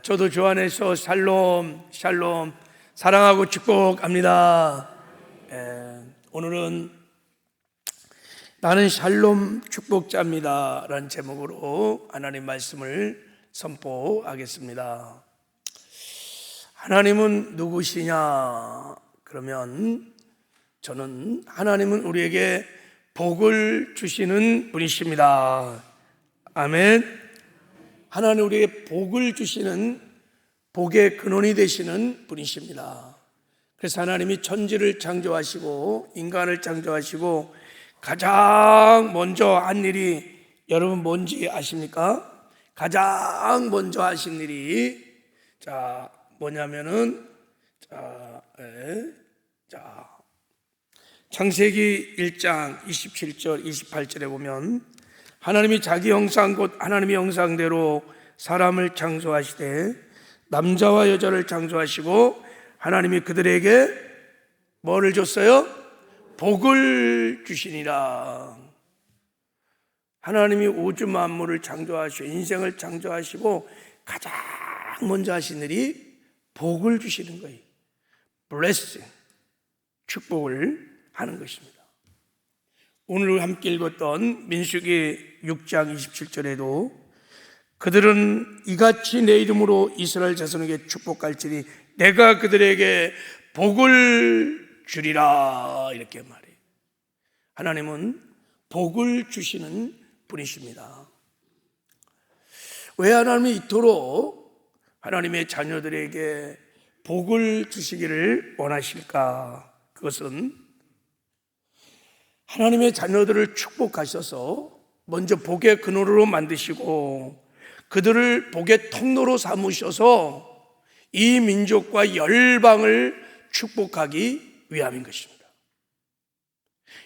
저도 주 안에서 샬롬 사랑하고 축복합니다. 오늘은 나는 샬롬 축복자입니다 라는 제목으로 하나님 말씀을 선포하겠습니다. 하나님은 누구시냐? 그러면 저는 하나님은 우리에게 복을 주시는 분이십니다. 아멘. 하나님 우리에게 복을 주시는 복의 근원이 되시는 분이십니다. 그래서 하나님이 천지를 창조하시고 인간을 창조하시고 가장 먼저 한 일이 여러분 뭔지 아십니까? 가장 먼저 하신 일이 뭐냐면은 창세기 1장 27절 28절에 보면 하나님이 자기 형상 곧 하나님의 형상대로 사람을 창조하시되 남자와 여자를 창조하시고 하나님이 그들에게 뭐를 줬어요? 복을 주시니라. 하나님이 우주 만물을 창조하시고 인생을 창조하시고 가장 먼저 하신 일이 복을 주시는 거예요. blessing, 축복을 하는 것입니다. 오늘 함께 읽었던 민수기 6장 27절에도 그들은 이같이 내 이름으로 이스라엘 자손에게 축복할지니 내가 그들에게 복을 주리라 이렇게 말해요. 하나님은 복을 주시는 분이십니다. 왜 하나님이 이토록 하나님의 자녀들에게 복을 주시기를 원하실까? 그것은 하나님의 자녀들을 축복하셔서 먼저 복의 근원으로 만드시고 그들을 복의 통로로 삼으셔서 이 민족과 열방을 축복하기 위함인 것입니다.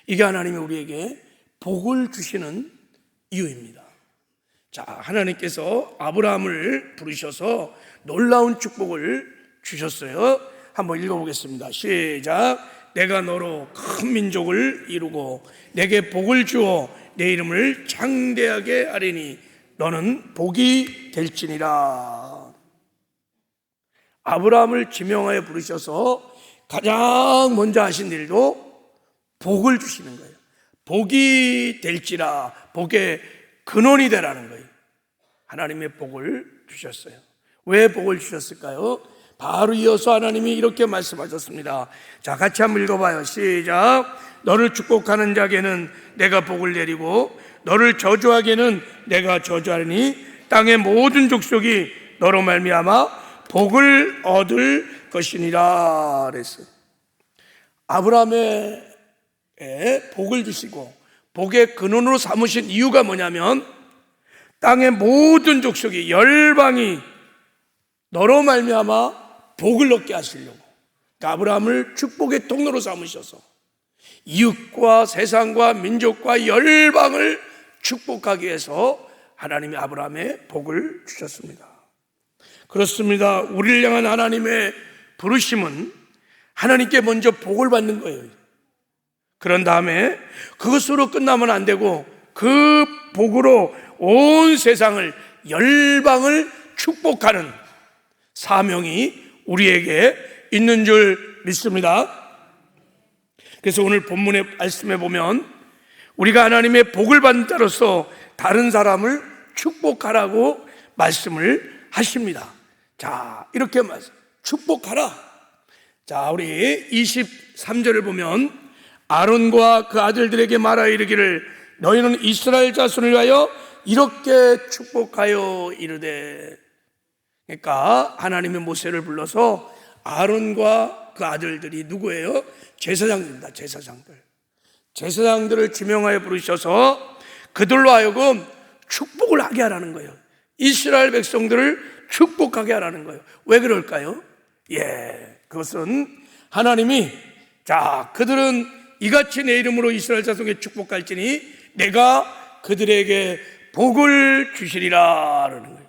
이게 하나님이 우리에게 복을 주시는 이유입니다. 하나님께서 아브라함을 부르셔서 놀라운 축복을 주셨어요. 한번 읽어보겠습니다. 시작. 내가 너로 큰 민족을 이루고 내게 복을 주어 내 이름을 장대하게 하리니 너는 복이 될지니라. 아브라함을 지명하여 부르셔서 가장 먼저 하신 일도 복을 주시는 거예요. 복이 될지라, 복의 근원이 되라는 거예요. 하나님의 복을 주셨어요. 왜 복을 주셨을까요? 바로 이어서 하나님이 이렇게 말씀하셨습니다. 같이 한번 읽어봐요. 시작. 너를 축복하는 자에게는 내가 복을 내리고 너를 저주하게는 내가 저주하리니 땅의 모든 족속이 너로 말미암아 복을 얻을 것이니라 그랬어요. 아브라함의 복을 주시고 복의 근원으로 삼으신 이유가 뭐냐면 땅의 모든 족속이 열방이 너로 말미암아 복을 얻게 하시려고 아브라함을 축복의 통로로 삼으셔서 이웃과 세상과 민족과 열방을 축복하기 위해서 하나님이 아브라함의 복을 주셨습니다. 그렇습니다. 우리를 향한 하나님의 부르심은 하나님께 먼저 복을 받는 거예요. 그런 다음에 그것으로 끝나면 안 되고 그 복으로 온 세상을 열방을 축복하는 사명이 우리에게 있는 줄 믿습니다. 그래서 오늘 본문의 말씀에 보면 우리가 하나님의 복을 받는 자로서 다른 사람을 축복하라고 말씀을 하십니다. 이렇게 축복하라. 우리 23절을 보면 아론과 그 아들들에게 말하여 이르기를 너희는 이스라엘 자손을 위하여 이렇게 축복하여 이르되. 그러니까 하나님의 모세를 불러서 아론과 그 아들들이 누구예요? 제사장들입니다. 제사장들을 지명하여 부르셔서 그들로 하여금 축복을 하게 하라는 거예요. 이스라엘 백성들을 축복하게 하라는 거예요. 왜 그럴까요? 그것은 하나님이 그들은 이같이 내 이름으로 이스라엘 자손에게 축복할지니 내가 그들에게 복을 주시리라 라는 거예요.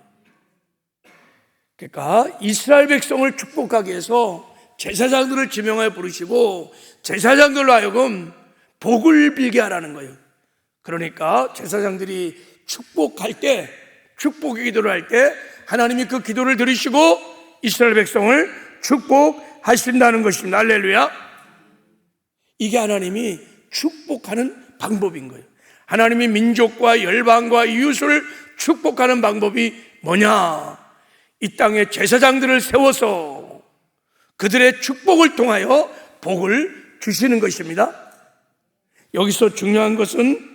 그러니까 이스라엘 백성을 축복하기 위해서 제사장들을 지명하여 부르시고 제사장들로 하여금 복을 빌게 하라는 거예요. 그러니까 제사장들이 축복할 때, 축복 기도를 할 때 하나님이 그 기도를 들으시고 이스라엘 백성을 축복하신다는 것입니다. 할렐루야. 이게 하나님이 축복하는 방법인 거예요. 하나님이 민족과 열방과 이웃을 축복하는 방법이 뭐냐? 이 땅에 제사장들을 세워서 그들의 축복을 통하여 복을 주시는 것입니다. 여기서 중요한 것은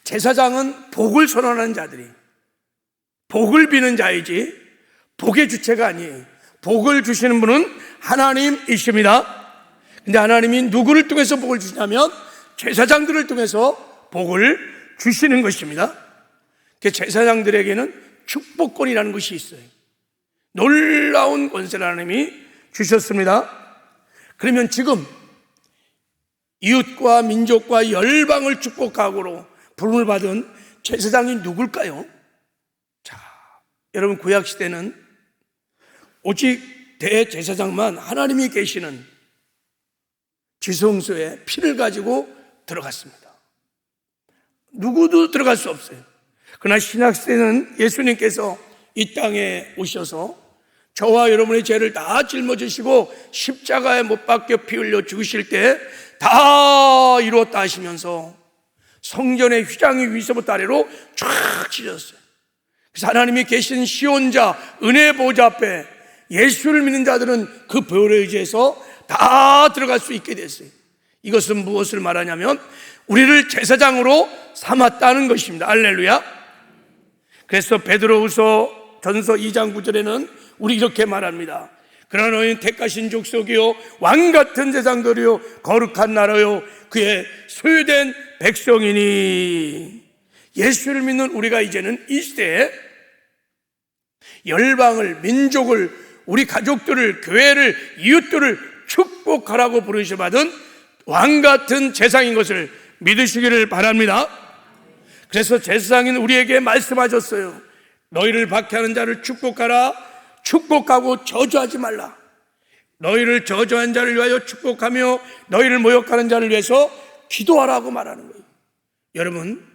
제사장은 복을 선언하는 자들이, 복을 비는 자이지 복의 주체가 아니에요. 복을 주시는 분은 하나님이십니다. 근데 하나님이 누구를 통해서 복을 주시냐면 제사장들을 통해서 복을 주시는 것입니다. 제사장들에게는 축복권이라는 것이 있어요. 놀라운 권세를 하나님이 주셨습니다. 그러면 지금 이웃과 민족과 열방을 축복하고로 부름을 받은 제사장이 누굴까요? 자, 여러분, 구약시대는 오직 대제사장만 하나님이 계시는 지성소에 피를 가지고 들어갔습니다. 누구도 들어갈 수 없어요. 그러나 신약시대는 예수님께서 이 땅에 오셔서 저와 여러분의 죄를 다 짊어지시고 십자가에 못 박혀 피 흘려 죽으실 때 다 이루었다 하시면서 성전의 휘장이 위서부터 아래로 쫙 찢어졌어요. 그래서 하나님이 계신 시온자 은혜 보좌 앞에 예수를 믿는 자들은 그 보혈에 의지해서 다 들어갈 수 있게 됐어요. 이것은 무엇을 말하냐면 우리를 제사장으로 삼았다는 것입니다. 할렐루야. 그래서 베드로후서 전서 2장 9절에는 우리 이렇게 말합니다. 그러나 너희는 택하신 족속이요 왕같은 제사장들이요 거룩한 나라요 그의 소유된 백성이니. 예수를 믿는 우리가 이제는 이 시대에 열방을, 민족을, 우리 가족들을, 교회를, 이웃들을 축복하라고 부르셔받은 왕같은 제사장인 것을 믿으시기를 바랍니다. 그래서 제사장인 우리에게 말씀하셨어요. 너희를 박해하는 자를 축복하라. 축복하고 저주하지 말라. 너희를 저주한 자를 위하여 축복하며 너희를 모욕하는 자를 위해서 기도하라고 말하는 거예요. 여러분,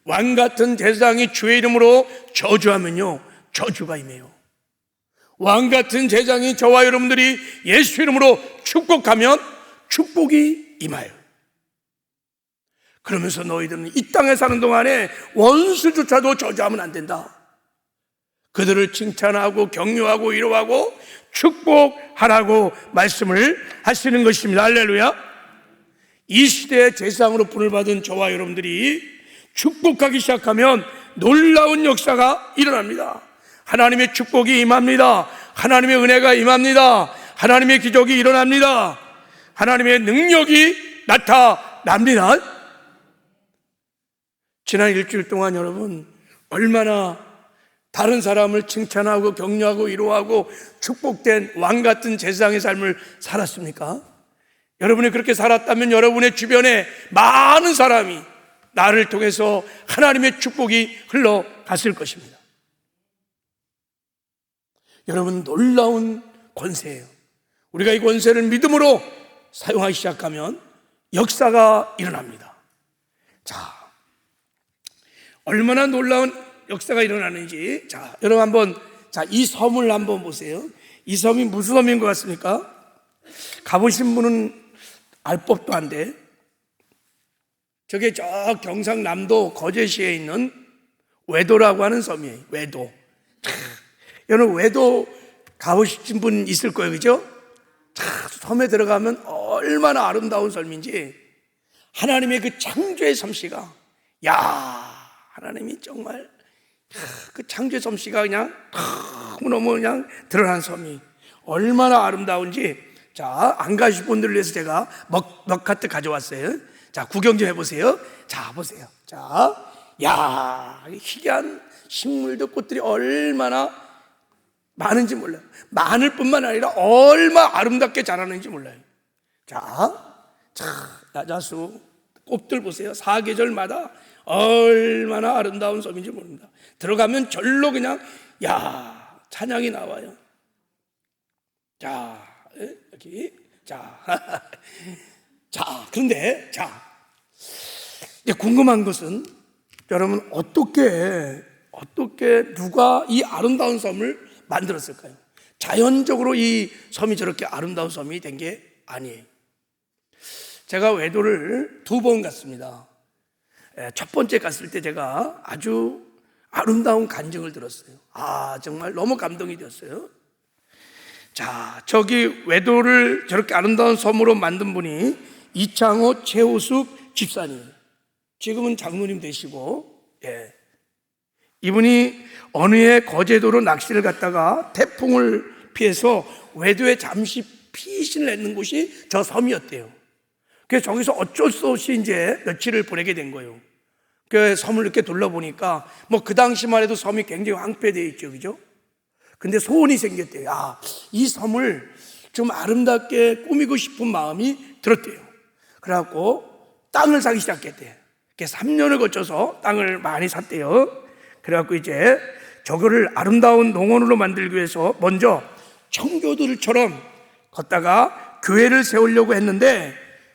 왕같은 제사장이 주의 이름으로 저주하면요 저주가 임해요. 왕같은 제사장이 저와 여러분들이 예수 이름으로 축복하면 축복이 임하여. 그러면서 너희들은 이 땅에 사는 동안에 원수조차도 저주하면 안 된다. 그들을 칭찬하고 격려하고 위로하고 축복하라고 말씀을 하시는 것입니다. 할렐루야. 이 시대의 제사장으로 분을 받은 저와 여러분들이 축복하기 시작하면 놀라운 역사가 일어납니다. 하나님의 축복이 임합니다. 하나님의 은혜가 임합니다. 하나님의 기적이 일어납니다. 하나님의 능력이 나타납니다. 지난 일주일 동안 여러분 얼마나 다른 사람을 칭찬하고 격려하고 위로하고 축복된 왕같은 제사장의 삶을 살았습니까? 여러분이 그렇게 살았다면 여러분의 주변에 많은 사람이 나를 통해서 하나님의 축복이 흘러갔을 것입니다. 여러분, 놀라운 권세예요. 우리가 이 권세를 믿음으로 사용하기 시작하면 역사가 일어납니다. 자, 얼마나 놀라운 역사가 일어나는지. 자, 여러분 한번, 이 섬을 한번 보세요. 이 섬이 무슨 섬인 것 같습니까? 가보신 분은 알 법도 한데, 저게 저 경상남도 거제시에 있는 외도라고 하는 섬이에요. 외도. 여러분, 외도 가보신 분 있을 거예요, 그죠? 섬에 들어가면 얼마나 아름다운 섬인지, 하나님의 그 창조의 솜씨가, 하나님이 정말 그 창조의 솜씨가 그냥 너무너무 그냥 드러난 섬이 얼마나 아름다운지. 자, 안 가실 분들을 위해서 제가 먹카트 가져왔어요. 자, 구경 좀 해보세요. 자, 보세요. 자, 희귀한 식물들, 꽃들이 얼마나 많은지 몰라요. 많을 뿐만 아니라 얼마나 아름답게 자라는지 몰라요. 자, 야자수 꽃들 보세요. 사계절마다 얼마나 아름다운 섬인지 모릅니다. 들어가면 절로 그냥 찬양이 나와요. 자, 여기 그런데 이제 궁금한 것은 여러분 어떻게 어떻게 누가 이 아름다운 섬을 만들었을까요? 자연적으로 이 섬이 저렇게 아름다운 섬이 된 게 아니에요. 제가 외도를 2번 갔습니다. 첫 번째 갔을 때 제가 아주 아름다운 간증을 들었어요. 정말 너무 감동이 되었어요. 자, 저기 외도를 저렇게 아름다운 섬으로 만든 분이 이창호 최우숙 집사님, 지금은 장로님 되시고, 이분이 어느 해 거제도로 낚시를 갔다가 태풍을 피해서 외도에 잠시 피신을 했는 곳이 저 섬이었대요. 그래서 저기서 어쩔 수 없이 이제 며칠을 보내게 된 거예요. 그 섬을 이렇게 둘러보니까 그 당시만 해도 섬이 굉장히 황폐되어 있죠, 그죠? 근데 소원이 생겼대요. 이 섬을 좀 아름답게 꾸미고 싶은 마음이 들었대요. 그래갖고 땅을 사기 시작했대요. 3년을 거쳐서 땅을 많이 샀대요. 그래갖고 이제 저거를 아름다운 농원으로 만들기 위해서 먼저 청교도들처럼 걷다가 교회를 세우려고 했는데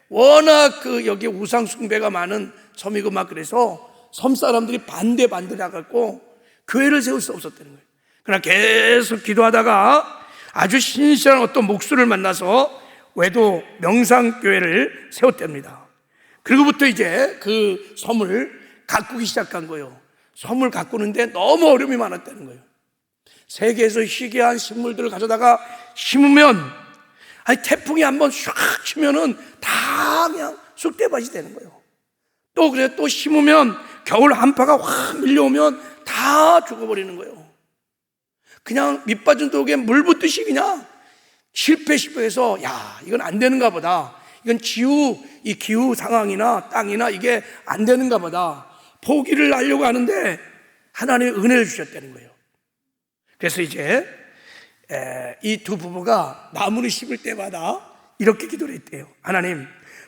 워낙 여기 우상 숭배가 많은 섬이고 그래서 섬 사람들이 반대를 해갖고 교회를 세울 수 없었다는 거예요. 그러나 계속 기도하다가 아주 신실한 어떤 목수를 만나서 외도 명상교회를 세웠답니다. 그리고부터 이제 그 섬을 가꾸기 시작한 거예요. 섬을 가꾸는데 너무 어려움이 많았다는 거예요. 세계에서 희귀한 식물들을 가져다가 심으면 태풍이 한번 슉 치면은 다 그냥 쑥대밭이 되는 거예요. 또 그래 또 심으면 겨울 한파가 확 밀려오면 다 죽어버리는 거예요. 그냥 밑빠진 독에 물 붓듯이 그냥 실패해서 이건 안 되는가 보다. 이건 이 기후 상황이나 땅이나 이게 안 되는가 보다. 포기를 하려고 하는데 하나님의 은혜를 주셨다는 거예요. 그래서 이제 이 두 부부가 나무를 심을 때마다 이렇게 기도를 했대요. 하나님,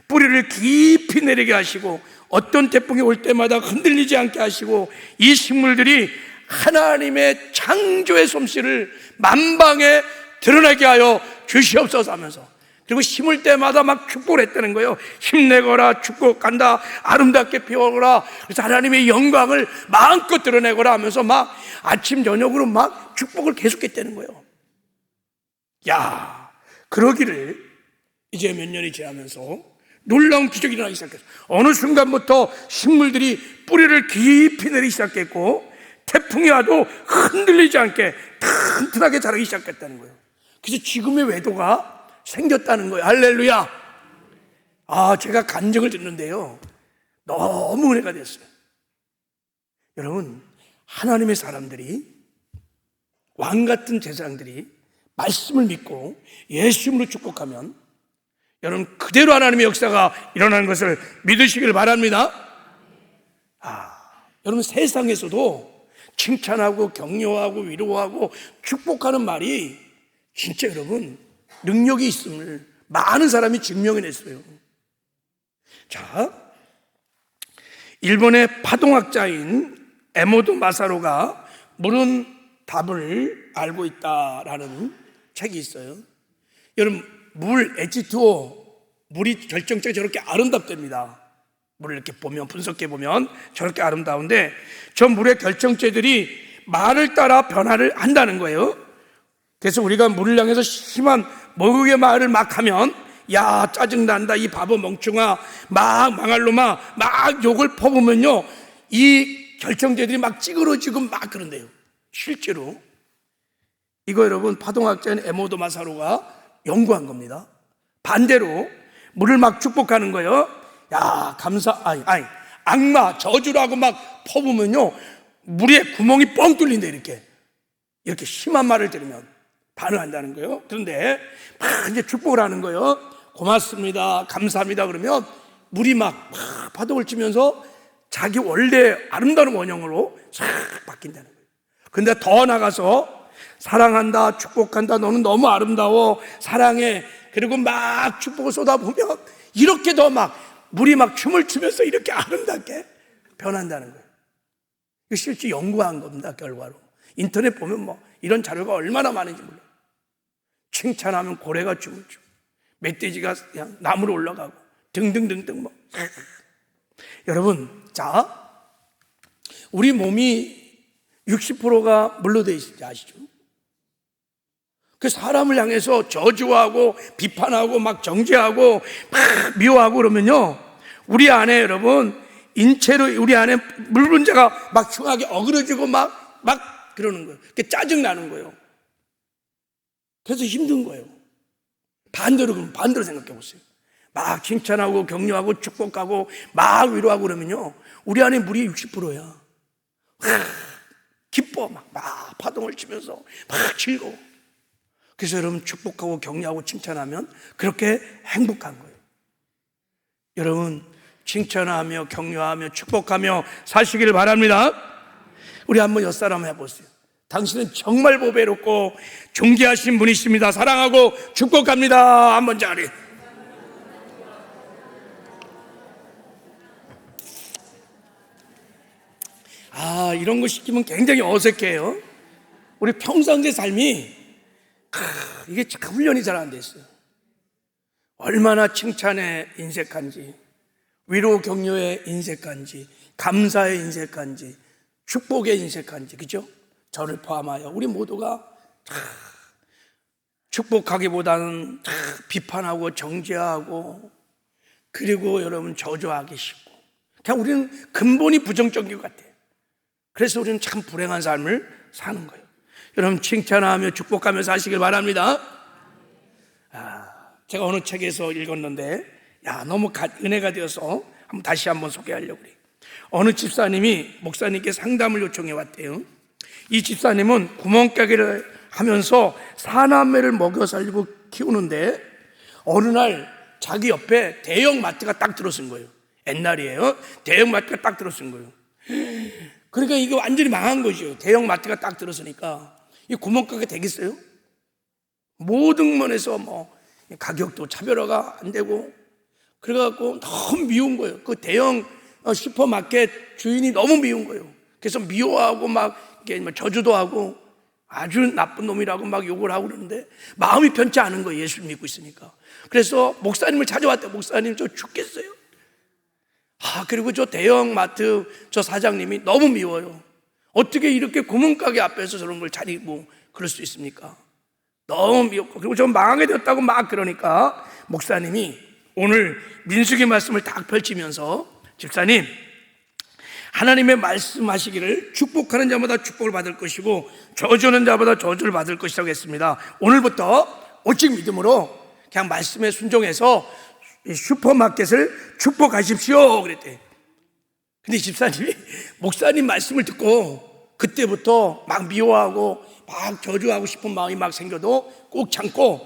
뿌리를 깊이 내리게 하시고 어떤 태풍이 올 때마다 흔들리지 않게 하시고 이 식물들이 하나님의 창조의 솜씨를 만방에 드러나게 하여 주시옵소서 하면서, 그리고 심을 때마다 막 축복을 했다는 거예요. 힘내거라, 축복한다, 아름답게 피워거라. 그래서 하나님의 영광을 마음껏 드러내거라 하면서 막 아침 저녁으로 막 축복을 계속했다는 거예요. 그러기를 이제 몇 년이 지나면서 놀라운 기적이 일어나기 시작했어요. 어느 순간부터 식물들이 뿌리를 깊이 내리기 시작했고 태풍이 와도 흔들리지 않게 튼튼하게 자라기 시작했다는 거예요. 그래서 지금의 외도가 생겼다는 거예요. 할렐루야. 제가 간증을 듣는데요, 너무 은혜가 됐어요. 여러분, 하나님의 사람들이, 왕 같은 제사장들이 말씀을 믿고 예수님으로 축복하면 여러분 그대로 하나님의 역사가 일어나는 것을 믿으시길 바랍니다. 여러분 세상에서도 칭찬하고 격려하고 위로하고 축복하는 말이 진짜 여러분 능력이 있음을 많은 사람이 증명해냈어요. 자, 일본의 파동학자인 에모도 마사로가 물은 답을 알고 있다라는 책이 있어요. 여러분, 물 H2O, 물이 결정적으로 저렇게 아름답답니다. 물을 이렇게 보면, 분석해 보면 저렇게 아름다운데 저 물의 결정체들이 말을 따라 변화를 한다는 거예요. 그래서 우리가 물을 향해서 심한 먹으의 말을 막 하면 짜증난다, 이 바보 멍충아, 막 망할 놈아, 막 욕을 퍼부으면요 이 결정체들이 막 찌그러지고 막 그런대요. 실제로 이거 여러분 파동학자인 에모도 마사로가 연구한 겁니다. 반대로 물을 막 축복하는 거예요. 악마 저주라고 막 퍼부으면요 물에 구멍이 뻥 뚫린대. 이렇게 심한 말을 들으면 반응한다는 거예요. 그런데 막 이제 축복을 하는 거예요. 고맙습니다, 감사합니다 그러면 물이 막 파동을 치면서 자기 원래 아름다운 원형으로 싹 바뀐다는 거예요. 근데 더 나가서 사랑한다, 축복한다, 너는 너무 아름다워, 사랑해, 그리고 막 축복을 쏟아보면 이렇게 더 막 물이 막 춤을 추면서 이렇게 아름답게 변한다는 거예요. 이거 실제 연구한 겁니다. 결과로 인터넷 보면 이런 자료가 얼마나 많은지 몰라요. 칭찬하면 고래가 춤을 추고 멧돼지가 그냥 나무로 올라가고 등등등등 여러분, 자, 우리 몸이 60%가 물로 되어 있는지 아시죠? 그 사람을 향해서 저주하고 비판하고 막 정죄하고 막 미워하고 그러면요, 우리 안에 여러분 인체로 우리 안에 물 분자가 막 흉하게 어그러지고 막 그러는 거예요. 그게 짜증나는 거예요. 그래서 힘든 거예요. 반대로 생각해 보세요. 막 칭찬하고 격려하고 축복하고 막 위로하고 그러면요, 우리 안에 물이 60%야. 기뻐 막 파동을 치면서 막 즐거워. 그래서 여러분 축복하고 격려하고 칭찬하면 그렇게 행복한 거예요. 여러분 칭찬하며 격려하며 축복하며 사시기를 바랍니다. 우리 한번 옆사람 해보세요. 당신은 정말 보배롭고 존귀하신 분이십니다. 사랑하고 축복합니다. 한번 자리. 이런 거 시키면 굉장히 어색해요. 우리 평상시 삶이 이게 참 훈련이 잘 안 돼 있어요. 얼마나 칭찬에 인색한지, 위로 격려에 인색한지, 감사에 인색한지, 축복에 인색한지, 그죠? 저를 포함하여 우리 모두가 축복하기보다는 비판하고 정죄하고, 그리고 여러분 저주하기 쉽고, 그냥 우리는 근본이 부정적인 것 같아요. 그래서 우리는 참 불행한 삶을 사는 거예요. 여러분 칭찬하며 축복하며 사시길 바랍니다. 제가 어느 책에서 읽었는데 너무 은혜가 되어서 다시 한번 소개하려고 그래요. 어느 집사님이 목사님께 상담을 요청해 왔대요. 이 집사님은 구멍가게를 하면서 사남매를 먹여 살리고 키우는데 어느 날 자기 옆에 대형 마트가 딱 들어선 거예요. 옛날이에요. 대형 마트가 딱 들어선 거예요. 그러니까 이게 완전히 망한 거죠. 대형 마트가 딱 들어서니까 이 구멍가게 되겠어요? 모든 면에서 가격도 차별화가 안 되고, 그래갖고 너무 미운 거예요. 그 대형 슈퍼마켓 주인이 너무 미운 거예요. 그래서 미워하고 이렇게 저주도 하고 아주 나쁜 놈이라고 욕을 하고 그러는데 마음이 편치 않은 거예요. 예수를 믿고 있으니까. 그래서 목사님을 찾아왔대요. 목사님, 저 죽겠어요. 그리고 저 대형 마트 저 사장님이 너무 미워요. 어떻게 이렇게 구멍가게 앞에서 저런 걸 차리고 그럴 수 있습니까? 너무 미웠고, 그리고 저 망하게 되었다고 그러니까 목사님이 오늘 민수기 말씀을 딱 펼치면서, 집사님, 하나님의 말씀하시기를 축복하는 자마다 축복을 받을 것이고 저주하는 자마다 저주를 받을 것이라고 했습니다. 오늘부터 오직 믿음으로 그냥 말씀에 순종해서 슈퍼마켓을 축복하십시오 그랬대. 근데 집사님이 목사님 말씀을 듣고 그때부터 미워하고 저주하고 싶은 마음이 생겨도 꼭 참고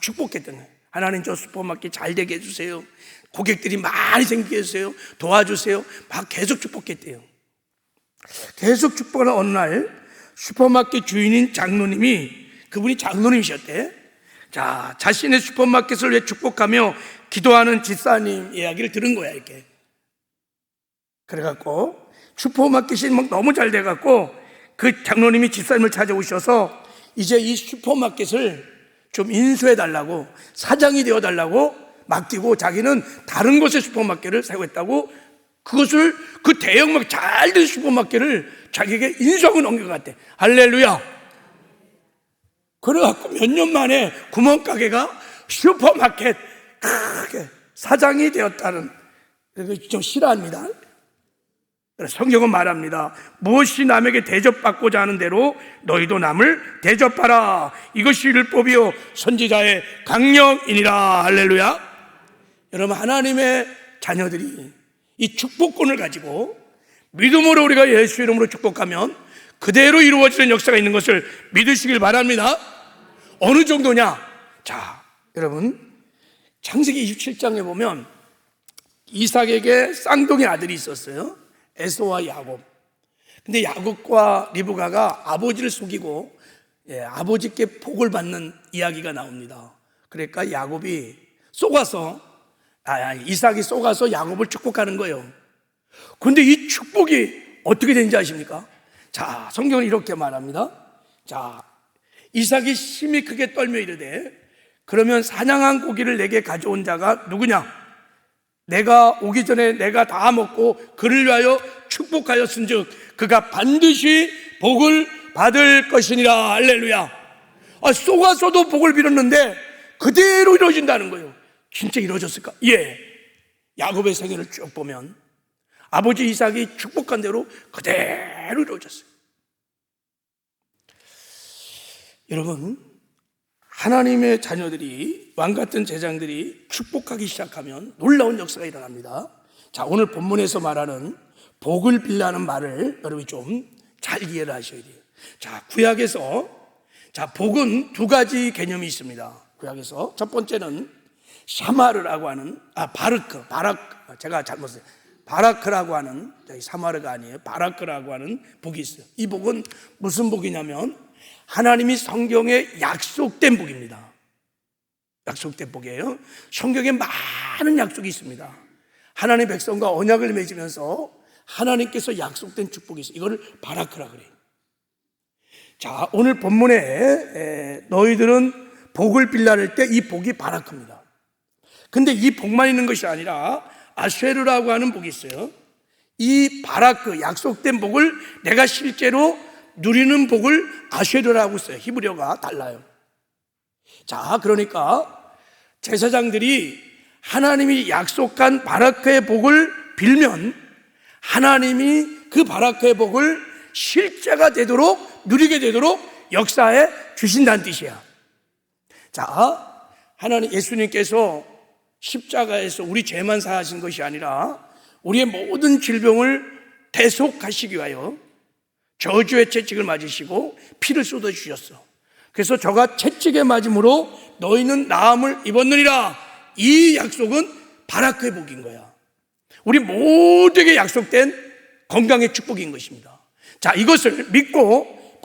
축복했던 거예요. 하나님, 저 슈퍼마켓 잘 되게 해주세요. 고객들이 많이 생기게 해주세요. 도와주세요. 계속 축복했대요. 계속 축복하는 어느 날 슈퍼마켓 주인인 장로님이, 그분이 장로님이셨대. 자신의 슈퍼마켓을 위해 축복하며 기도하는 집사님 이야기를 들은 거야, 이렇게. 그래갖고 슈퍼마켓이 너무 잘 돼갖고 그 장로님이 집사님을 찾아오셔서 이제 이 슈퍼마켓을 좀 인수해달라고, 사장이 되어달라고 맡기고 자기는 다른 곳에 슈퍼마켓을 세우겠다고, 그것을 그 대형 잘 된 슈퍼마켓을 자기에게 인수하고 넘겨갔대. 할렐루야. 그래갖고 몇 년 만에 구멍가게가 슈퍼마켓 크게 사장이 되었다는, 좀 싫어합니다. 성경은 말합니다. 무엇이 남에게 대접받고자 하는 대로 너희도 남을 대접하라. 이것이 율법이요 선지자의 강령이니라. 할렐루야. 여러분, 하나님의 자녀들이 이 축복권을 가지고 믿음으로 우리가 예수 이름으로 축복하면 그대로 이루어지는 역사가 있는 것을 믿으시길 바랍니다. 어느 정도냐? 여러분, 창세기 27장에 보면 이삭에게 쌍둥이 아들이 있었어요. 에서와 야곱. 근데 야곱과 리브가가 아버지를 속이고 아버지께 복을 받는 이야기가 나옵니다. 그러니까 야곱이 이삭이 속아서 야곱을 축복하는 거예요. 근데 이 축복이 어떻게 되는지 아십니까? 성경은 이렇게 말합니다. 이삭이 심히 크게 떨며 이르되, 그러면 사냥한 고기를 내게 가져온 자가 누구냐? 내가 오기 전에 내가 다 먹고 그를 위하여 축복하였은즉 그가 반드시 복을 받을 것이니라. 할렐루야. 쏘가서도 복을 빌었는데 그대로 이루어진다는 거예요. 진짜 이루어졌을까? 예. 야곱의 생애를 쭉 보면 아버지 이삭이 축복한 대로 그대로 이루어졌어요. 여러분, 하나님의 자녀들이, 왕같은 제장들이 축복하기 시작하면 놀라운 역사가 일어납니다. 자, 오늘 본문에서 말하는 복을 빌라는 말을 여러분이 좀 잘 이해를 하셔야 돼요. 자, 구약에서, 자, 복은 두 가지 개념이 있습니다. 구약에서 첫 번째는 샤마르라고 하는, 제가 잘못했어요. 바라크라고 하는, 사마르가 아니에요. 바라크라고 하는 복이 있어요. 이 복은 무슨 복이냐면 하나님이 성경에 약속된 복입니다. 약속된 복이에요. 성경에 많은 약속이 있습니다. 하나님 백성과 언약을 맺으면서 하나님께서 약속된 축복이 있어요. 이거를 바라크라 그래요. 자, 오늘 본문에 너희들은 복을 빌라를 때 이 복이 바라크입니다. 근데 이 복만 있는 것이 아니라 아쉐르라고 하는 복이 있어요. 이 바라크, 약속된 복을 내가 실제로 누리는 복을 아쉐르라고 써요. 히브리어가 달라요. 자, 그러니까 제사장들이 하나님이 약속한 바라크의 복을 빌면 하나님이 그 바라크의 복을 실제가 되도록, 누리게 되도록 역사에 주신다는 뜻이야. 자, 하나님, 예수님께서 십자가에서 우리 죄만 사하신 것이 아니라 우리의 모든 질병을 대속하시기 위하여 저주의 채찍을 맞으시고 피를 쏟아주셨어. 그래서 저가 채찍에 맞음으로 너희는 나음을 입었느니라. 이 약속은 바라크의 복인 거야. 우리 모두에게 약속된 건강의 축복인 것입니다. 자, 이것을 믿고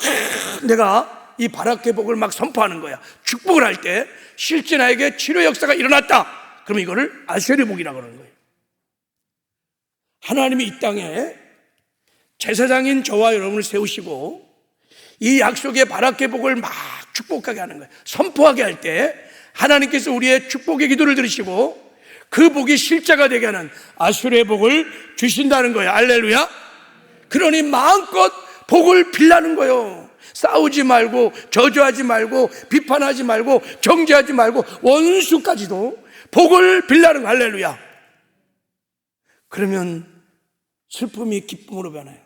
내가 이 바라크의 복을 막 선포하는 거야. 축복을 할 때 실제 나에게 치료 역사가 일어났다. 그럼 이거를 아쉐르 복이라고 하는 거예요. 하나님이 이 땅에 제사장인 저와 여러분을 세우시고 이 약속의 바라크의 복을 막 축복하게 하는 거예요. 선포하게 할 때 하나님께서 우리의 축복의 기도를 들으시고 그 복이 실제가 되게 하는 아슈르의 복을 주신다는 거예요. 할렐루야. 그러니 마음껏 복을 빌라는 거예요. 싸우지 말고, 저주하지 말고, 비판하지 말고, 정죄하지 말고, 원수까지도 복을 빌라는 거예요. 할렐루야. 그러면 슬픔이 기쁨으로 변해요.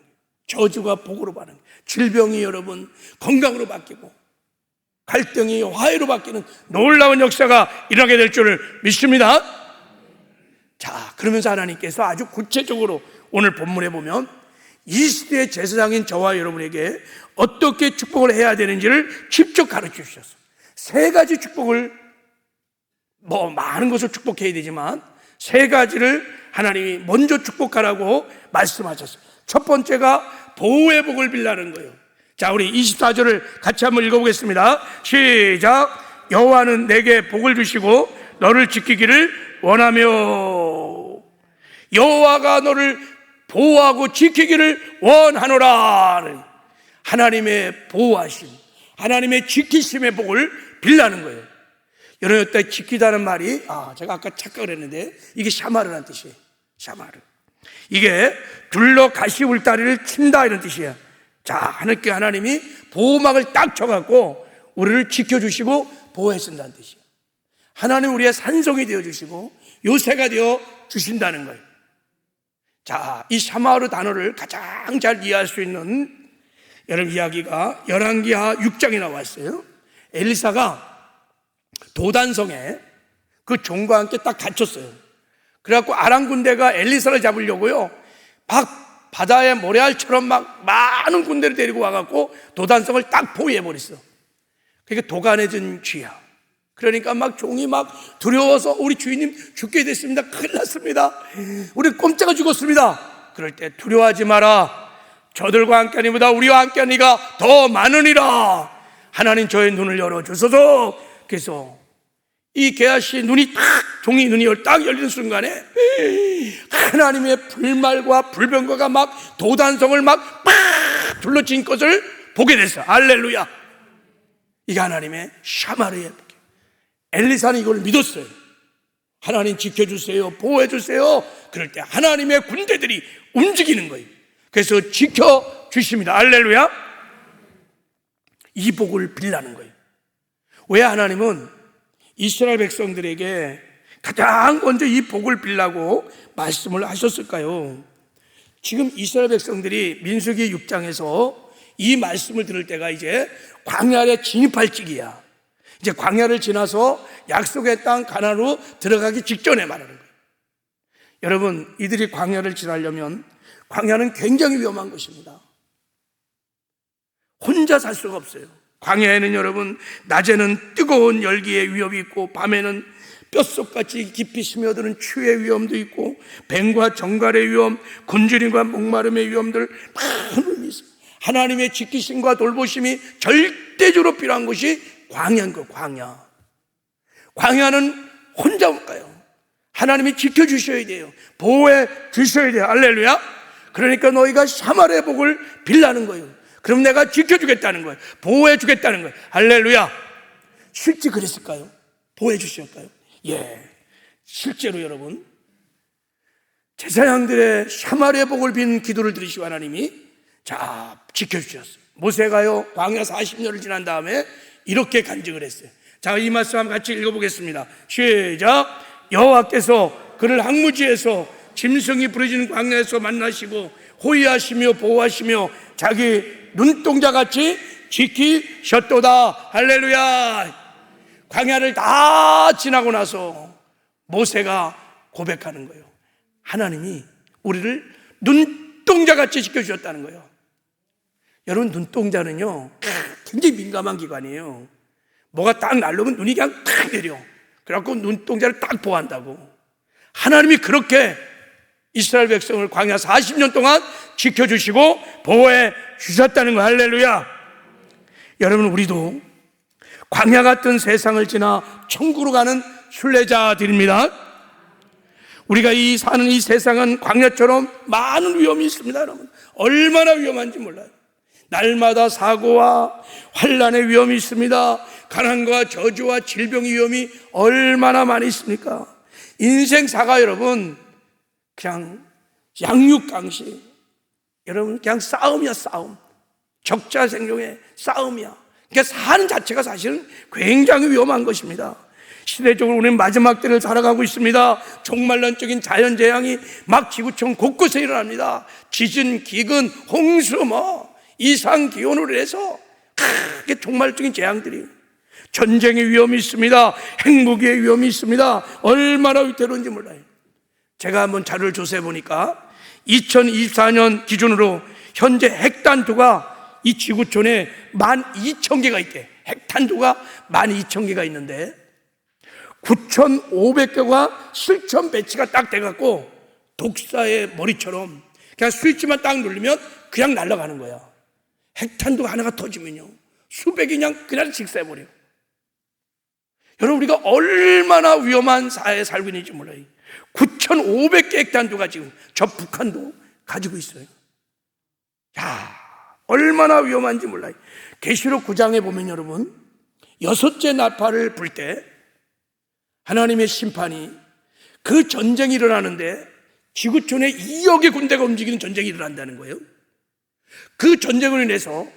저주가 복으로 변해요. 질병이 여러분 건강으로 바뀌고 갈등이 화해로 바뀌는 놀라운 역사가 일어나게 될 줄을 믿습니다. 자, 그러면서 하나님께서 아주 구체적으로 오늘 본문에 보면 이 시대의 제사장인 저와 여러분에게 어떻게 축복을 해야 되는지를 직접 가르쳐 주셨어요. 세 가지 축복을, 많은 것을 축복해야 되지만 세 가지를 하나님이 먼저 축복하라고 말씀하셨어요. 첫 번째가 보호의 복을 빌라는 거예요. 자, 우리 24절을 같이 한번 읽어보겠습니다. 시작. 여호와는 내게 복을 주시고 너를 지키기를 원하며, 여호와가 너를 보호하고 지키기를 원하노라. 하나님의 보호하심, 하나님의 지키심의 복을 빌라는 거예요. 여러분, 이때 지키다는 말이, 제가 아까 착각을 했는데 이게 샤마르라는 뜻이에요. 샤마르. 이게 둘러 가시 울타리를 친다 이런 뜻이에요. 자, 하나님이 보호막을 딱 쳐갖고 우리를 지켜주시고 보호해 준다는 뜻이에요. 하나님 우리의 산성이 되어주시고 요새가 되어 주신다는 거예요. 자, 이 샤마르 단어를 가장 잘 이해할 수 있는 여러분 이야기가 열왕기하 6장에 나왔어요. 엘리사가 도단성에 그 종과 함께 딱 갇혔어요. 그래갖고 아람 군대가 엘리사를 잡으려고요, 막 바다의 모래알처럼 막 많은 군대를 데리고 와갖고 도단성을 딱 포위해버렸어. 그게 도간해진 쥐야. 그러니까 막 종이 막 두려워서 우리 주인님 죽게 됐습니다. 큰일 났습니다. 우리 꼼짝아 죽었습니다. 그럴 때 두려워하지 마라. 저들과 함께하니보다 우리와 함께한 이가 더 많으니라. 하나님 저의 눈을 열어주소서. 그래서 이 게하시의 눈이 딱, 종이 눈이 딱 열리는 순간에 하나님의 불말과 불병거가 막 도단성을 막 둘러친 것을 보게 됐어요. 할렐루야. 이게 하나님의 샤마르의 복이에요. 엘리사는 이걸 믿었어요. 하나님 지켜주세요, 보호해주세요. 그럴 때 하나님의 군대들이 움직이는 거예요. 그래서 지켜주십니다. 할렐루야. 이 복을 빌라는 거예요. 왜 하나님은 이스라엘 백성들에게 가장 먼저 이 복을 빌라고 말씀을 하셨을까요? 지금 이스라엘 백성들이 민수기 6장에서 이 말씀을 들을 때가 이제 광야에 진입할 직이야. 이제 광야를 지나서 약속의 땅 가나안으로 들어가기 직전에 말하는 거예요. 여러분, 이들이 광야를 지나려면 광야는 굉장히 위험한 것입니다. 혼자 살 수가 없어요. 광야에는 여러분, 낮에는 뜨거운 열기의 위협이 있고 밤에는 뼛속같이 깊이 스며드는 추위의 위험도 있고 뱀과 정갈의 위험, 굶주림과 목마름의 위험들 많은 의미 있어요. 하나님의 지키심과 돌보심이 절대적으로 필요한 것이 광야인 거. 광야는 혼자 못 가요. 하나님이 지켜주셔야 돼요. 보호해 주셔야 돼요. 할렐루야. 그러니까 너희가 사마리아의 복을 빌라는 거예요. 그럼 내가 지켜주겠다는 거예요. 보호해 주겠다는 거예요. 할렐루야. 실제 그랬을까요? 보호해 주셨을까요? 예, 실제로 여러분, 제사장들의 사마리아 복을 빈 기도를 들으시고 하나님이 지켜주셨어요. 모세가요, 광야 40년을 지난 다음에 이렇게 간증을 했어요. 자, 이 말씀 한번 같이 읽어보겠습니다. 시작. 여호와께서 그를 항무지에서 짐승이 부러지는 광야에서 만나시고 호위하시며 보호하시며 자기 눈동자같이 지키셨도다. 할렐루야. 광야를 다 지나고 나서 모세가 고백하는 거예요. 하나님이 우리를 눈동자같이 지켜주셨다는 거예요. 여러분, 눈동자는요 굉장히 민감한 기관이에요. 뭐가 딱 날르면 눈이 그냥 탁 내려. 그래갖고 눈동자를 딱 보호한다고. 하나님이 그렇게 이스라엘 백성을 광야 40년 동안 지켜주시고 보호해 주셨다는 거. 할렐루야. 여러분, 우리도 광야 같은 세상을 지나 천국으로 가는 순례자들입니다. 우리가 사는 이 세상은 광야처럼 많은 위험이 있습니다. 여러분, 얼마나 위험한지 몰라요. 날마다 사고와 환난의 위험이 있습니다. 가난과 저주와 질병의 위험이 얼마나 많이 있습니까? 인생사가 여러분 그냥 양육강식, 여러분 그냥 싸움이야. 싸움, 적자생존의 싸움이야. 그러니까 사는 자체가 사실은 굉장히 위험한 것입니다. 시대적으로 우리는 마지막 때를 살아가고 있습니다. 종말론적인 자연재앙이 막 지구촌 곳곳에 일어납니다. 지진, 기근, 홍수, 이상기온으로 해서 크게 종말적인 재앙들이, 전쟁의 위험이 있습니다. 핵무기의 위험이 있습니다. 얼마나 위태로운지 몰라요. 제가 한번 자료를 조사해 보니까 2024년 기준으로 현재 핵탄두가 이 지구촌에 12,000개가 있대. 핵탄두가 12,000개가 있는데 9,500개가 실전 배치가 딱 돼갖고 독사의 머리처럼 그냥 스위치만 딱 누르면 그냥 날아가는 거야. 핵탄두가 하나가 터지면요 수백이 그냥 직사해버려요. 여러분, 우리가 얼마나 위험한 사회에 살고 있는지 몰라요. 9,500개 핵탄두가 지금 저 북한도 가지고 있어요. 야, 얼마나 위험한지 몰라요. 계시록 9장에 보면 여러분 6째 나팔을 불 때 하나님의 심판이, 그 전쟁이 일어나는데 지구촌에 2억의 군대가 움직이는 전쟁이 일어난다는 거예요. 그 전쟁을 인해서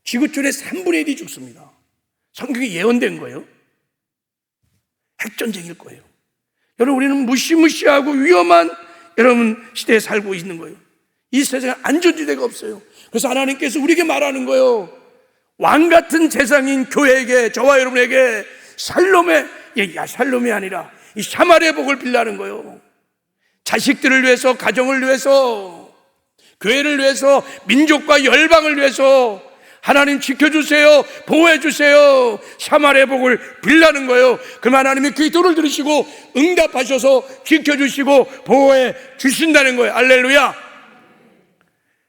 지구촌의 3분의 1이 죽습니다. 성경에 예언된 거예요. 핵전쟁일 거예요. 여러분, 우리는 무시무시하고 위험한 여러분 시대에 살고 있는 거예요. 이 세상에 안전지대가 없어요. 그래서 하나님께서 우리에게 말하는 거예요. 왕같은 세상인 교회에게, 저와 여러분에게 샬롬이 아니라 이 사마리아 복을 빌라는 거예요. 자식들을 위해서, 가정을 위해서, 교회를 위해서, 민족과 열방을 위해서 하나님 지켜주세요, 보호해주세요, 사마리아 복을 빌라는 거예요. 그럼 하나님이 그 기도를 들으시고 응답하셔서 지켜주시고 보호해 주신다는 거예요. 할렐루야.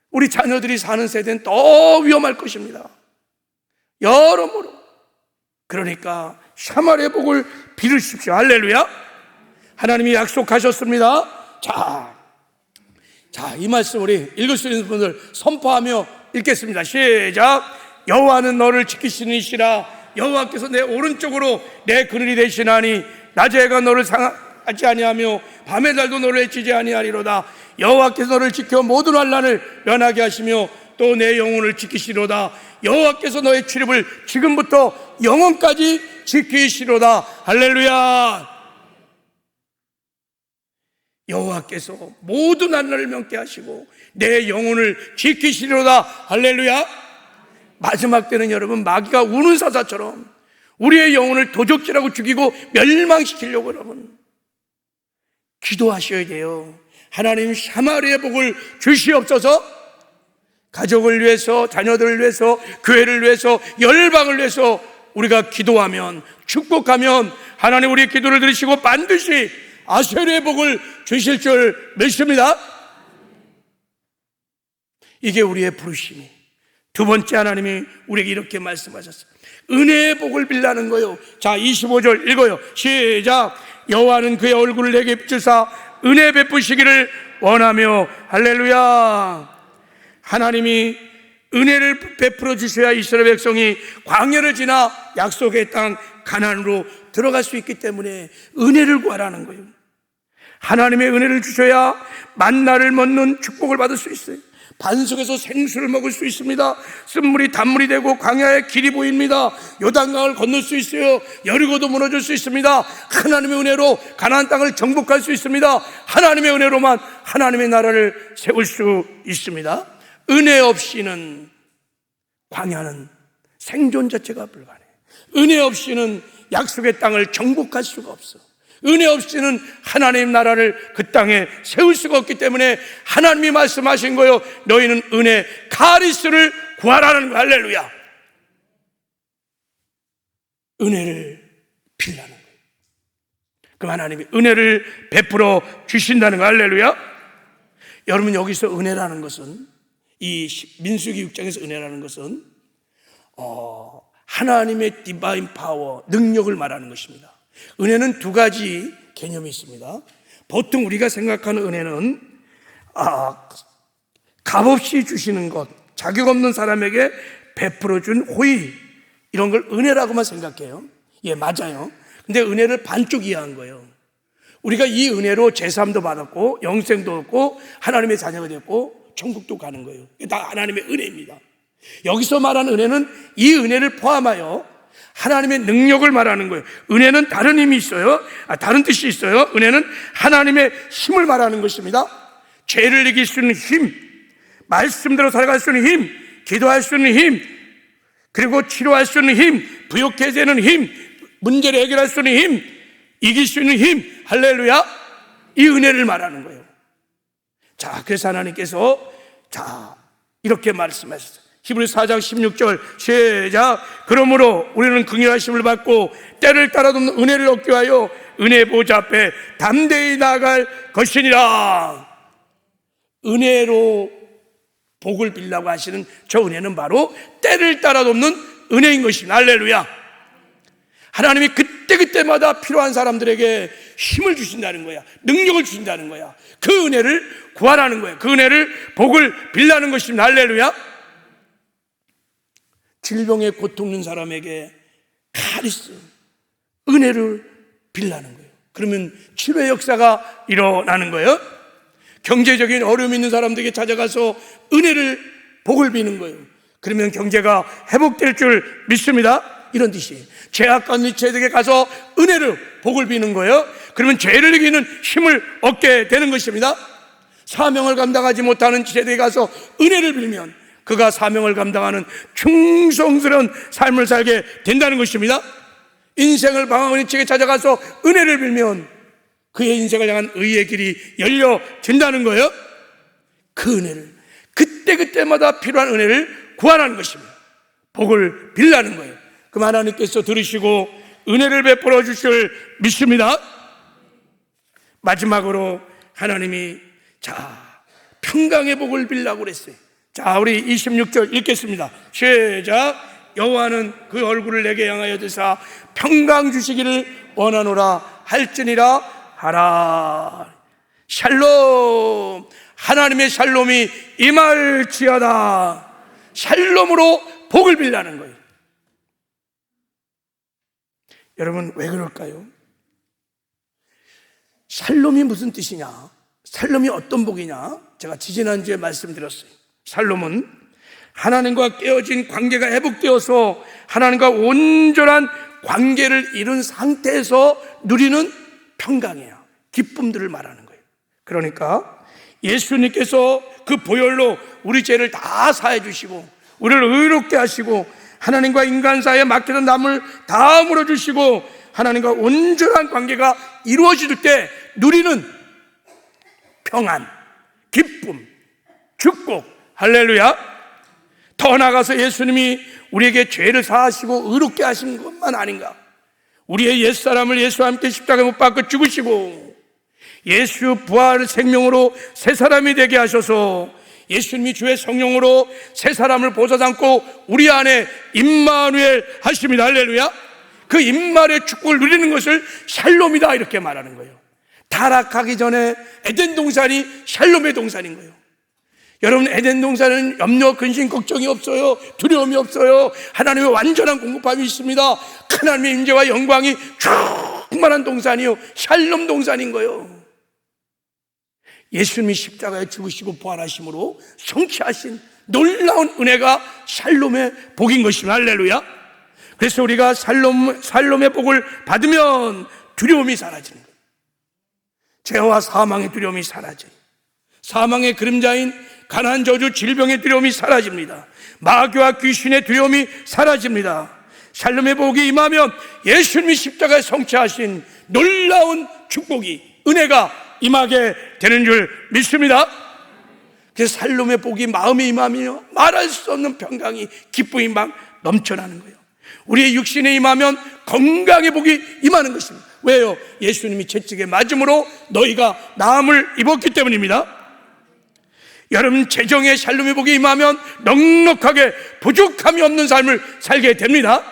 우리 자녀들이 사는 세대는 더 위험할 것입니다. 여러모로. 그러니까 사마리아 복을 빌으십시오. 할렐루야. 하나님이 약속하셨습니다. 자, 이 말씀 우리 읽을 수 있는 분들 선포하며 읽겠습니다. 시작. 여호와는 너를 지키시는 이시라. 여호와께서 내 오른쪽으로 내 그늘이 되시나니 낮에 해가 너를 상하지 아니하며 밤의 달도 너를 해치지 아니하리로다. 여호와께서 너를 지켜 모든 환난을 면하게 하시며 또 내 영혼을 지키시로다. 여호와께서 너의 출입을 지금부터 영원까지 지키시로다. 할렐루야. 여호와께서 모든 날을 명케 하시고 내 영혼을 지키시리로다. 할렐루야. 마지막 때는 여러분, 마귀가 우는 사자처럼 우리의 영혼을 도적질하고 죽이고 멸망시키려고 여러분 기도하셔야 돼요. 하나님 사마리아 복을 주시옵소서. 가족을 위해서, 자녀들을 위해서, 교회를 위해서, 열방을 위해서 우리가 기도하면, 축복하면 하나님 우리의 기도를 들으시고 반드시 아세르의 복을 주실 줄 믿습니다. 이게 우리의 부르심이. 두 번째, 하나님이 우리에게 이렇게 말씀하셨어요. 은혜의 복을 빌라는 거요. 자, 25절 읽어요. 시작. 여호와는 그의 얼굴을 내게 비추사 은혜 베푸시기를 원하며. 할렐루야. 하나님이 은혜를 베풀어 주셔야 이스라엘 백성이 광야를 지나 약속의 땅 가나안으로 들어갈 수 있기 때문에 은혜를 구하라는 거예요. 하나님의 은혜를 주셔야 만나를 먹는 축복을 받을 수 있어요. 반석에서 생수를 먹을 수 있습니다. 쓴물이 단물이 되고 광야의 길이 보입니다. 요단강을 건널 수 있어요. 여리고도 무너질 수 있습니다. 하나님의 은혜로 가나안 땅을 정복할 수 있습니다. 하나님의 은혜로만 하나님의 나라를 세울 수 있습니다. 은혜 없이는 광야는 생존 자체가 불가능해요. 은혜 없이는 약속의 땅을 정복할 수가 없어. 은혜 없이는 하나님 나라를 그 땅에 세울 수가 없기 때문에 하나님이 말씀하신 거예요. 너희는 은혜 카리스를 구하라는 거예요. 할렐루야. 은혜를 빌라는 거예요. 그럼 하나님이 은혜를 베풀어 주신다는 거예요. 할렐루야. 여러분, 여기서 은혜라는 것은, 이 민수기 6장에서 은혜라는 것은 하나님의 디바인 파워, 능력을 말하는 것입니다. 은혜는 두 가지 개념이 있습니다. 보통 우리가 생각하는 은혜는 값없이 주시는 것, 자격 없는 사람에게 베풀어 준 호의, 이런 걸 은혜라고만 생각해요. 예, 맞아요. 근데 은혜를 반쪽 이해한 거예요. 우리가 이 은혜로 제사함도 받았고 영생도 얻고 하나님의 자녀가 됐고 천국도 가는 거예요. 이게 다 하나님의 은혜입니다. 여기서 말하는 은혜는 이 은혜를 포함하여 하나님의 능력을 말하는 거예요. 은혜는 다른 힘이 있어요. 다른 뜻이 있어요. 은혜는 하나님의 힘을 말하는 것입니다. 죄를 이길 수 있는 힘, 말씀대로 살아갈 수 있는 힘, 기도할 수 있는 힘, 그리고 치료할 수 있는 힘, 부욕해제는 힘, 문제를 해결할 수 있는 힘, 이길 수 있는 힘. 할렐루야. 이 은혜를 말하는 거예요. 자, 그래서 하나님께서 이렇게 말씀하셨어요. 히브리서 4장 16절 시작. 그러므로 우리는 긍휼하심을 받고 때를 따라도는 은혜를 얻기 위하여 은혜 보좌 앞에 담대히 나아갈 것이니라. 은혜로 복을 빌라고 하시는 저 은혜는 바로 때를 따라도는 은혜인 것입니다. 할렐루야. 하나님이 그때그때마다 필요한 사람들에게 힘을 주신다는 거야. 능력을 주신다는 거야. 그 은혜를 구하라는 거야. 그 은혜를 복을 빌라는 것입니다. 할렐루야. 질병에 고통있는 사람에게 카리스, 은혜를 빌라는 거예요. 그러면 치료의 역사가 일어나는 거예요. 경제적인 어려움이 있는 사람들에게 찾아가서 은혜를, 복을 비는 거예요. 그러면 경제가 회복될 줄 믿습니다. 이런 뜻이에요. 죄악한 이체에게 가서 은혜를, 복을 비는 거예요. 그러면 죄를 이기는 힘을 얻게 되는 것입니다. 사명을 감당하지 못하는 지체들에게 가서 은혜를 빌면 그가 사명을 감당하는 충성스러운 삶을 살게 된다는 것입니다. 인생을 방황하는 이체에게 찾아가서 은혜를 빌면 그의 인생을 향한 의의 길이 열려진다는 거예요. 그 은혜를, 그때그때마다 필요한 은혜를 구하라는 것입니다. 복을 빌라는 거예요. 그럼 하나님께서 들으시고 은혜를 베풀어 주실 믿습니다. 마지막으로 하나님이 평강의 복을 빌라고 그랬어요. 자, 우리 26절 읽겠습니다. 시작. 여호와는 그 얼굴을 내게 향하여 드사 평강 주시기를 원하노라 할지니라 하라. 샬롬. 하나님의 샬롬이 임할지어다. 샬롬으로 복을 빌라는 거예요. 여러분, 왜 그럴까요? 샬롬이 무슨 뜻이냐? 샬롬이 어떤 복이냐? 제가 지지난주에 말씀드렸어요. 샬롬은 하나님과 깨어진 관계가 회복되어서 하나님과 온전한 관계를 이룬 상태에서 누리는 평강이에요. 기쁨들을 말하는 거예요. 그러니까 예수님께서 그 보혈로 우리 죄를 다 사해 주시고 우리를 의롭게 하시고 하나님과 인간 사이에 막히는 담을 다 물어주시고 하나님과 온전한 관계가 이루어질 때 누리는 평안, 기쁨, 축복, 할렐루야. 더 나아가서 예수님이 우리에게 죄를 사하시고 의롭게 하신 것만 아닌가, 우리의 옛사람을 예수와 함께 십자가에 못 박아 죽으시고 예수 부활 생명으로 새 사람이 되게 하셔서 예수님이 주의 성령으로 새 사람을 보좌 삼고 우리 안에 임마누엘 하십니다. 할렐루야. 그 임마누엘의 축복을 누리는 것을 샬롬이다 이렇게 말하는 거예요. 타락하기 전에 에덴 동산이 샬롬의 동산인 거예요. 여러분, 에덴 동산은 염려, 근심, 걱정이 없어요. 두려움이 없어요. 하나님의 완전한 공급함이 있습니다. 하나님의 임재와 영광이 충만한 동산이요, 샬롬 동산인 거예요. 예수님이 십자가에 죽으시고 부활하심으로 성취하신 놀라운 은혜가 샬롬의 복인 것입니다. 할렐루야. 그래서 우리가 샬롬의 복을 받으면 두려움이 사라지는 거예요. 죄와 사망의 두려움이 사라져요. 사망의 그림자인 가난, 저주, 질병의 두려움이 사라집니다. 마귀와 귀신의 두려움이 사라집니다. 샬롬의 복이 임하면 예수님이 십자가에 성취하신 놀라운 축복이, 은혜가 임하게 되는 줄 믿습니다. 그래서 샬롬의 복이 마음에 임하며 말할 수 없는 평강이, 기쁨이 막 넘쳐나는 거예요. 우리의 육신에 임하면 건강의 복이 임하는 것입니다. 왜요? 예수님이 채찍에 맞음으로 너희가 나음을 입었기 때문입니다. 여러분, 재정의 샬롬의 복이 임하면 넉넉하게 부족함이 없는 삶을 살게 됩니다.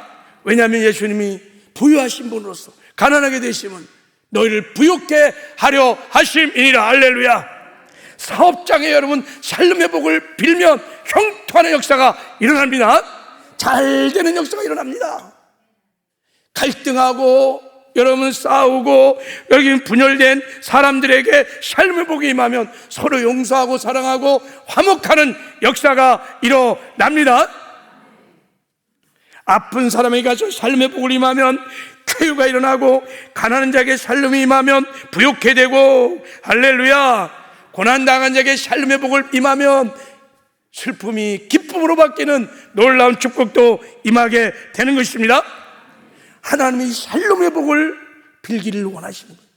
왜냐하면 예수님이 부유하신 분으로서 가난하게 되시면 너희를 부욕해 하려 하심이니라. 할렐루야. 사업장에 여러분 샬롬의 복을 빌면 형통하는 역사가 일어납니다. 잘 되는 역사가 일어납니다. 갈등하고 여러분 싸우고 여기 분열된 사람들에게 샬롬의 복이 임하면 서로 용서하고 사랑하고 화목하는 역사가 일어납니다. 아픈 사람에게 가서 샬롬의 복을 임하면 쾌유가 일어나고, 가난한 자에게 샬롬이 임하면 부욕해 되고, 할렐루야. 고난당한 자에게 샬롬의 복을 임하면 슬픔이 기쁨으로 바뀌는 놀라운 축복도 임하게 되는 것입니다. 하나님이 샬롬의 복을 빌기를 원하시는 거예요.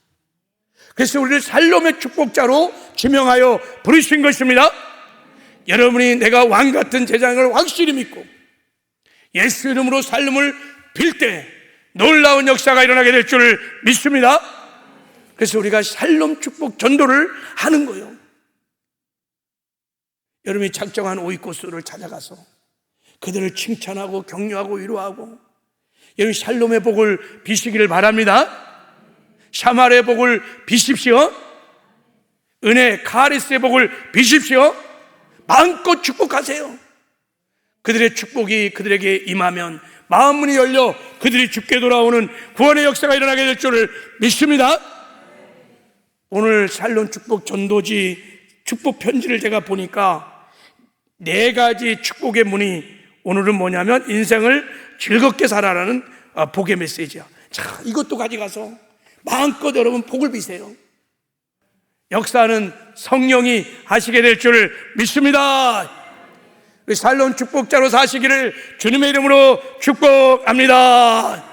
그래서 우리를 샬롬의 축복자로 지명하여 부르신 것입니다. 여러분이 내가 왕같은 제장을 확실히 믿고 예수 이름으로 샬롬을 빌 때 놀라운 역사가 일어나게 될 줄 믿습니다. 그래서 우리가 샬롬 축복 전도를 하는 거예요. 여러분이 작정한 오이코스를 찾아가서 그들을 칭찬하고 격려하고 위로하고, 여러분 샬롬의 복을 비시기를 바랍니다. 샤말의 복을 비십시오. 은혜 카리스의 복을 비십시오. 마음껏 축복하세요. 그들의 축복이 그들에게 임하면 마음 문이 열려 그들이 죽게 돌아오는 구원의 역사가 일어나게 될 줄을 믿습니다. 오늘 샬롬 축복 전도지 축복 편지를 제가 보니까 4가지 축복의 문이 오늘은 뭐냐면 인생을 즐겁게 살아라는 복의 메시지야. 자, 이것도 가져가서 마음껏 여러분 복을 비세요. 역사는 성령이 하시게 될 줄 믿습니다. 샬롬 축복자로 사시기를 주님의 이름으로 축복합니다.